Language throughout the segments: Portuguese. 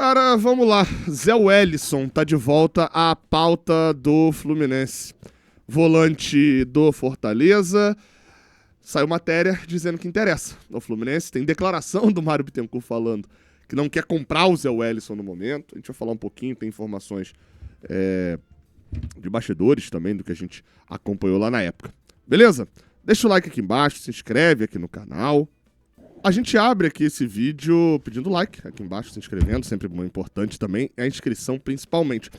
Cara, vamos lá. Zé Wellison tá de volta à pauta do Fluminense. Volante do Fortaleza. Saiu matéria dizendo que interessa ao Fluminense. Tem declaração do Mário Bittencourt falando que não quer comprar o Zé Wellison no momento. A gente vai falar um pouquinho, tem informações de bastidores também do que a gente acompanhou lá na época. Beleza? Deixa o like aqui embaixo, se inscreve aqui no canal. A gente abre aqui esse vídeo pedindo like aqui embaixo, se inscrevendo, sempre muito importante também, é a inscrição principalmente.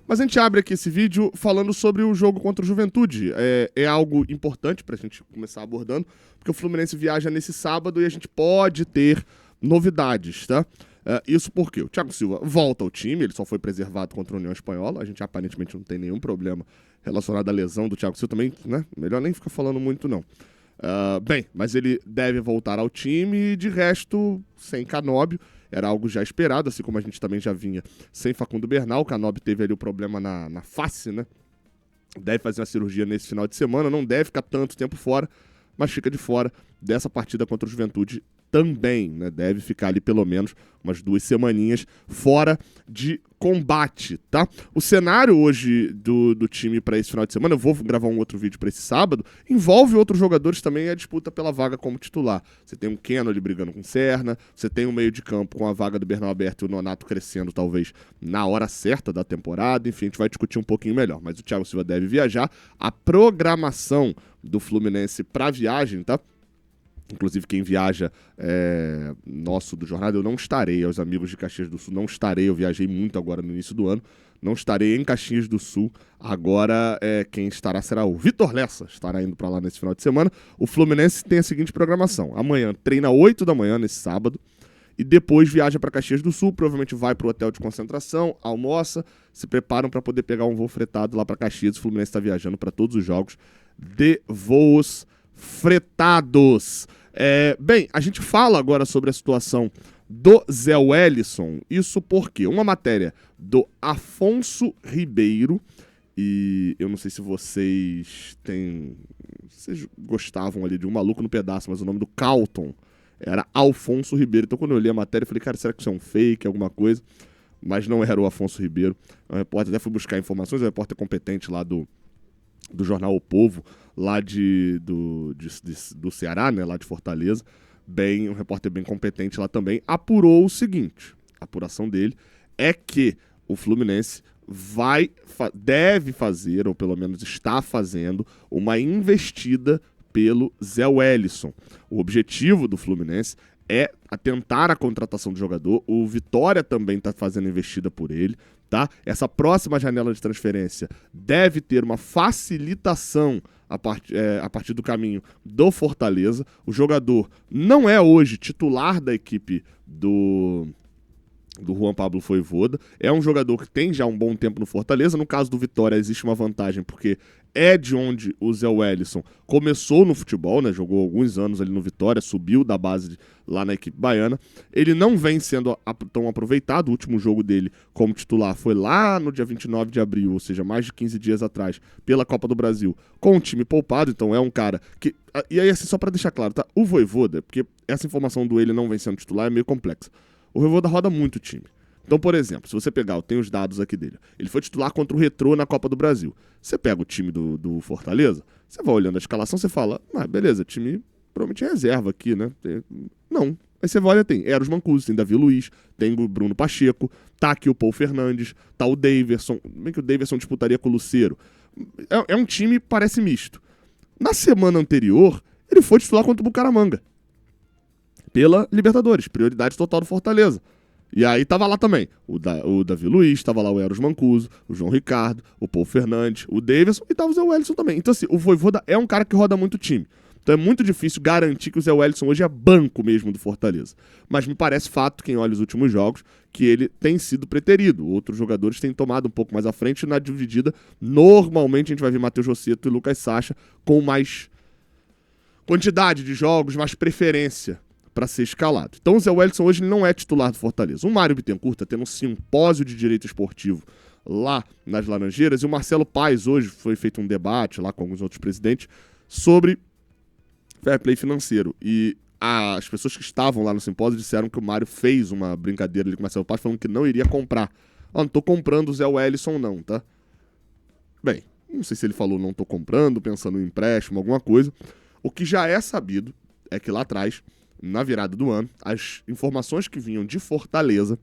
Mas a gente abre aqui esse vídeo falando sobre o jogo contra o Juventude. É algo importante pra gente começar abordando, porque o Fluminense viaja nesse sábado e a gente pode ter novidades, tá? Isso porque o Thiago Silva volta ao time, ele só foi preservado contra a União Espanhola, a gente aparentemente não tem nenhum problema relacionado à lesão do Thiago Silva também, né? Melhor nem ficar falando muito não. Bem, mas ele deve voltar ao time e de resto, sem Canóbio, era algo já esperado, assim como a gente também já vinha sem Facundo Bernal. O Canóbio teve ali o problema na face, né? Deve fazer uma cirurgia nesse final de semana, não deve ficar tanto tempo fora, mas fica de fora dessa partida contra o Juventude também, né? Deve ficar ali pelo menos umas 2 semaninhas fora de combate, tá? O cenário hoje do time para esse final de semana, eu vou gravar um outro vídeo para esse sábado, envolve outros jogadores também a disputa pela vaga como titular. Você tem um Keno ali brigando com o Serna, você tem um meio de campo com a vaga do Bernal aberto e o Nonato crescendo talvez na hora certa da temporada, enfim, a gente vai discutir um pouquinho melhor, mas o Thiago Silva deve viajar. A programação do Fluminense para viagem, tá? Inclusive quem viaja nosso do Jornada, eu não estarei, aos amigos de Caxias do Sul, não estarei, eu viajei muito agora no início do ano, não estarei em Caxias do Sul, agora quem estará será o Vitor Lessa, estará indo para lá nesse final de semana. O Fluminense tem a seguinte programação, amanhã treina 8 da manhã nesse sábado, e depois viaja para Caxias do Sul, provavelmente vai para o hotel de concentração, almoça, se preparam para poder pegar um voo fretado lá para Caxias. O Fluminense está viajando para todos os jogos de voos fretados. Bem, a gente fala agora sobre a situação do Zé Wellison, isso porque uma matéria do Afonso Ribeiro, e eu não sei se vocês gostavam ali de Um Maluco no Pedaço, mas o nome do Carlton era Alfonso Ribeiro, então quando eu li a matéria eu falei, cara, será que isso é um fake, alguma coisa? Mas não era o Afonso Ribeiro, é um repórter, até fui buscar informações, é um repórter competente lá do jornal O Povo, lá do Ceará, né, lá de Fortaleza, um repórter bem competente lá também, apurou o seguinte, a apuração dele é que o Fluminense deve fazer, ou pelo menos está fazendo, uma investida pelo Zé Wellison. O objetivo do Fluminense é tentar a contratação do jogador, o Vitória também está fazendo investida por ele, tá? Essa próxima janela de transferência deve ter uma facilitação a partir do caminho do Fortaleza. O jogador não é hoje titular da equipe do Juan Pablo Vojvoda, é um jogador que tem já um bom tempo no Fortaleza. No caso do Vitória existe uma vantagem, porque é de onde o Zé Wellison começou no futebol, né? Jogou alguns anos ali no Vitória, subiu da base lá na equipe baiana. Ele não vem sendo tão aproveitado, o último jogo dele como titular foi lá no dia 29 de abril, ou seja, mais de 15 dias atrás, pela Copa do Brasil, com o time poupado, então é um cara que... E aí, assim, só pra deixar claro, tá? O Vojvoda, porque essa informação do ele não vem sendo titular é meio complexa. O Vojvoda roda muito o time. Então, por exemplo, se você pegar, eu tenho os dados aqui dele, ele foi titular contra o Retrô na Copa do Brasil. Você pega o time do Fortaleza, você vai olhando a escalação, você fala, beleza, time provavelmente é reserva aqui, né? Não. Aí você vai olhar, tem Eros Mancuso, tem Davi Luiz, tem o Bruno Pacheco, tá aqui o Paul Fernandes, tá o Daverson, bem que o Daverson disputaria com o Lucero. É um time, parece misto. Na semana anterior, ele foi titular contra o Bucaramanga, pela Libertadores, prioridade total do Fortaleza. E aí tava lá também o Davi Luiz, tava lá o Eros Mancuso, o João Ricardo, o Paul Fernandes, o Daverson e tava o Zé Wellison também. Então assim, o Vojvoda é um cara que roda muito time. Então é muito difícil garantir que o Zé Wellison hoje é banco mesmo do Fortaleza. Mas me parece fato, quem olha os últimos jogos, que ele tem sido preterido. Outros jogadores têm tomado um pouco mais à frente. Na dividida, normalmente a gente vai ver Matheus Rossetto e Lucas Sacha com mais quantidade de jogos, mais preferência para ser escalado. Então o Zé Wellison hoje não é titular do Fortaleza. O Mário Bittencourt está tendo um simpósio de direito esportivo lá nas Laranjeiras, e o Marcelo Paes hoje foi feito um debate lá com alguns outros presidentes sobre fair play financeiro. E as pessoas que estavam lá no simpósio disseram que o Mário fez uma brincadeira ali com o Marcelo Paz, falando que não iria comprar. Não tô comprando o Zé Wellison não, tá? Bem, não sei se ele falou não tô comprando, pensando em empréstimo, alguma coisa. O que já é sabido é que lá atrás, na virada do ano, as informações que vinham de Fortaleza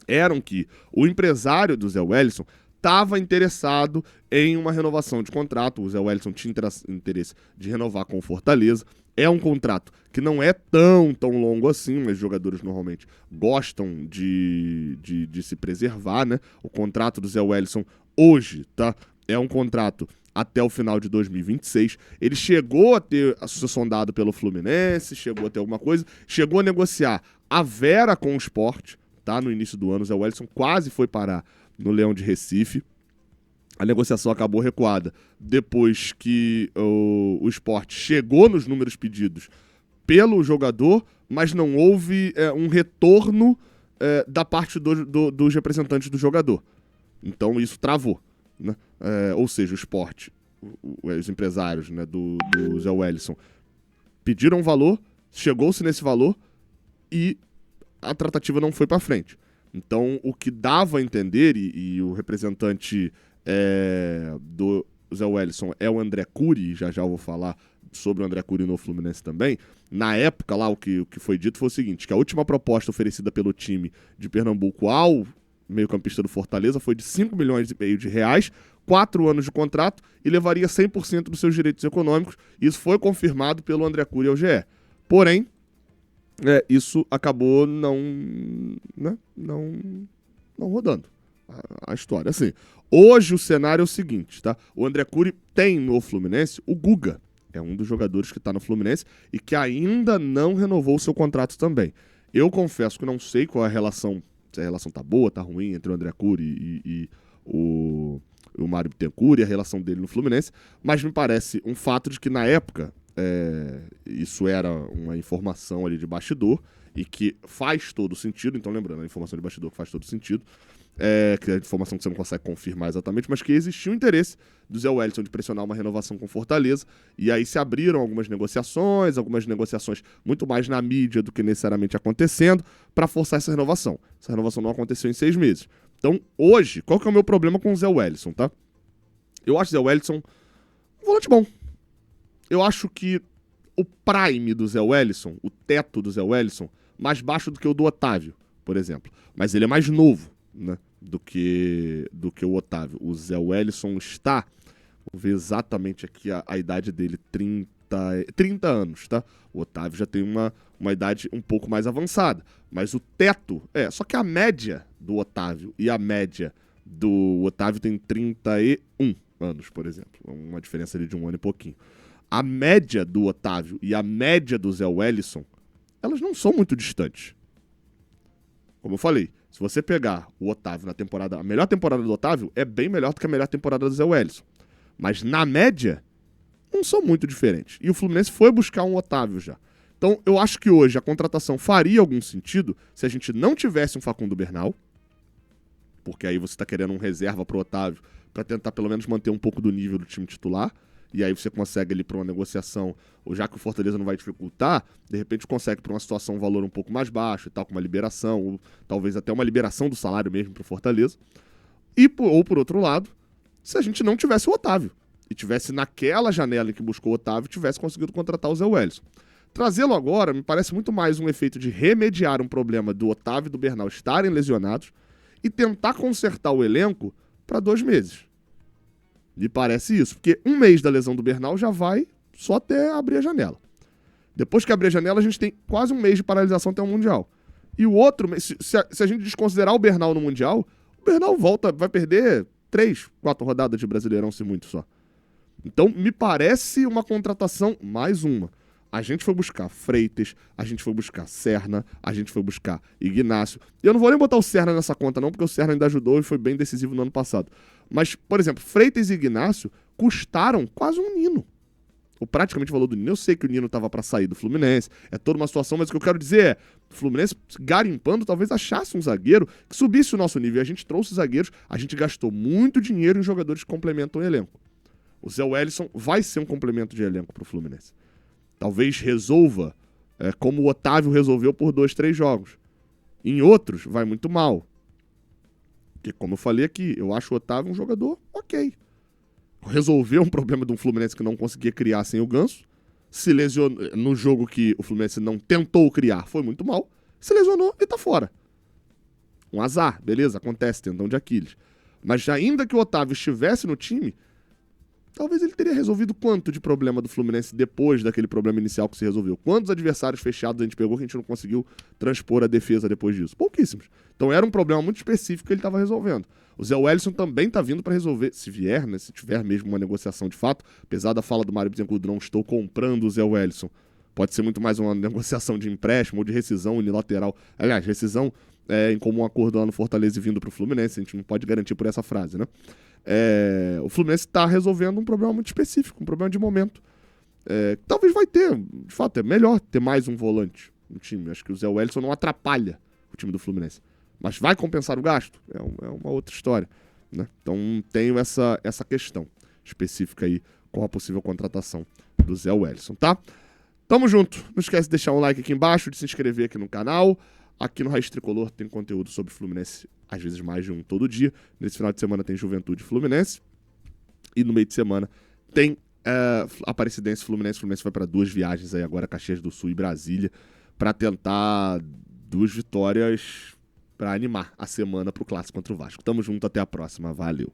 eram que o empresário do Zé Wellison estava interessado em uma renovação de contrato. O Zé Wellison tinha interesse de renovar com o Fortaleza. É um contrato que não é tão longo assim, mas os jogadores normalmente gostam de se preservar, né? O contrato do Zé Wellison hoje, tá? É um contrato até o final de 2026. Ele chegou a ser sondado pelo Fluminense, chegou a ter alguma coisa, chegou a negociar a Vera com o Sport, tá? No início do ano, o Zé Wellison quase foi parar no Leão de Recife. A negociação acabou recuada depois que o Sport chegou nos números pedidos pelo jogador, mas não houve um retorno da parte dos representantes do jogador. Então isso travou, né? Ou seja, o Sport, os empresários, né, do Zé Wellison pediram um valor, chegou-se nesse valor e a tratativa não foi para frente. Então, o que dava a entender, e o representante do Zé Wellison é o André Cury, já eu vou falar sobre o André Cury no Fluminense também. Na época lá, o que foi dito foi o seguinte, que a última proposta oferecida pelo time de Pernambuco ao meio-campista do Fortaleza foi de 5,5 milhões de reais, 4 anos de contrato e levaria 100% dos seus direitos econômicos. Isso foi confirmado pelo André Cury ao GE. Porém, isso acabou não rodando a história. Assim, hoje o cenário é o seguinte, tá? O André Cury tem no Fluminense o Guga. É um dos jogadores que está no Fluminense e que ainda não renovou o seu contrato também. Eu confesso que não sei qual é a relação, se a relação tá boa, tá ruim entre o André Cury e o Mário Bittencourt e a relação dele no Fluminense, mas me parece um fato de que na época isso era uma informação ali de bastidor e que faz todo sentido. Então, lembrando, a informação de bastidor que faz todo sentido, que é a informação que você não consegue confirmar exatamente, mas que existiu um interesse do Zé Wellison de pressionar uma renovação com Fortaleza, e aí se abriram algumas negociações muito mais na mídia do que necessariamente acontecendo, para forçar essa renovação. Essa renovação não aconteceu em 6 meses. Então, hoje, qual que é o meu problema com o Zé Wellison, tá? Eu acho o Zé Wellison um volante bom. Eu acho que o prime do Zé Wellison, o teto do Zé Wellison, mais baixo do que o do Otávio, por exemplo. Mas ele é mais novo, né, do que o Otávio. O Zé Wellison está, vou ver exatamente aqui a idade dele, 30 anos, tá? O Otávio já tem uma idade um pouco mais avançada. Mas o teto, só que a média do Otávio e a média do Otávio tem 31 anos, por exemplo. Uma diferença ali de 1 ano e pouquinho. A média do Otávio e a média do Zé Wellison, elas não são muito distantes. Como eu falei, se você pegar o Otávio na temporada, a melhor temporada do Otávio é bem melhor do que a melhor temporada do Zé Wellison. Mas na média, não são muito diferentes. E o Fluminense foi buscar um Otávio já. Então, eu acho que hoje a contratação faria algum sentido se a gente não tivesse um Facundo Bernal, porque aí você está querendo um reserva para o Otávio para tentar pelo menos manter um pouco do nível do time titular. E aí você consegue ali para uma negociação, ou já que o Fortaleza não vai dificultar, de repente consegue para uma situação um valor um pouco mais baixo e tal, com uma liberação, ou talvez até uma liberação do salário mesmo para o Fortaleza. Ou por outro lado, se a gente não tivesse o Otávio, e tivesse naquela janela em que buscou o Otávio, tivesse conseguido contratar o Zé Wellison. Trazê-lo agora me parece muito mais um efeito de remediar um problema do Otávio e do Bernal estarem lesionados e tentar consertar o elenco para 2 meses. Me parece isso, porque 1 mês da lesão do Bernal já vai só até abrir a janela. Depois que abrir a janela, a gente tem quase 1 mês de paralisação até o Mundial. E o outro mês, se a gente desconsiderar o Bernal no Mundial, o Bernal vai perder 3, 4 rodadas de Brasileirão, se muito só. Então, me parece uma contratação, mais uma. A gente foi buscar Freitas, a gente foi buscar Serna, a gente foi buscar Ignácio. E eu não vou nem botar o Serna nessa conta não, porque o Serna ainda ajudou e foi bem decisivo no ano passado. Mas, por exemplo, Freitas e Ignácio custaram quase um Nino. Ou praticamente o valor do Nino. Eu sei que o Nino estava para sair do Fluminense, é toda uma situação, mas o que eu quero dizer é, o Fluminense garimpando talvez achasse um zagueiro que subisse o nosso nível. A gente trouxe zagueiros, a gente gastou muito dinheiro em jogadores que complementam o elenco. O Zé Wellison vai ser um complemento de elenco para o Fluminense. Talvez resolva como o Otávio resolveu por 2, 3 jogos. Em outros, vai muito mal. Porque, como eu falei aqui, eu acho o Otávio um jogador ok. Resolveu um problema de um Fluminense que não conseguia criar sem o Ganso. Se lesionou no jogo que o Fluminense não tentou criar, foi muito mal. Se lesionou e tá fora. Um azar, beleza, acontece, tendão de Aquiles. Mas ainda que o Otávio estivesse no time, talvez ele teria resolvido quanto de problema do Fluminense depois daquele problema inicial que se resolveu? Quantos adversários fechados a gente pegou que a gente não conseguiu transpor a defesa depois disso? Pouquíssimos. Então era um problema muito específico que ele estava resolvendo. O Zé Wellison também está vindo para resolver, se vier, né, se tiver mesmo uma negociação de fato, apesar da fala do Mário Bittencourt, não estou comprando o Zé Wellison. Pode ser muito mais uma negociação de empréstimo ou de rescisão unilateral. Aliás, rescisão em comum acordo lá no Fortaleza e vindo para o Fluminense, a gente não pode garantir por essa frase, né? O Fluminense está resolvendo um problema muito específico, um problema de momento. Talvez vai ter, de fato, é melhor ter mais um volante no time. Acho que o Zé Wellison não atrapalha o time do Fluminense. Mas vai compensar o gasto? É uma outra história, né? Então tenho essa questão específica aí com a possível contratação do Zé Wellison, tá? Tamo junto. Não esquece de deixar um like aqui embaixo, de se inscrever aqui no canal. Aqui no Raiz Tricolor tem conteúdo sobre Fluminense, às vezes mais de um todo dia. Nesse final de semana tem Juventude Fluminense. E no meio de semana tem Aparecidense Fluminense. Fluminense vai para 2 viagens aí agora, Caxias do Sul e Brasília, para tentar 2 vitórias para animar a semana pro clássico contra o Vasco. Tamo junto, até a próxima. Valeu.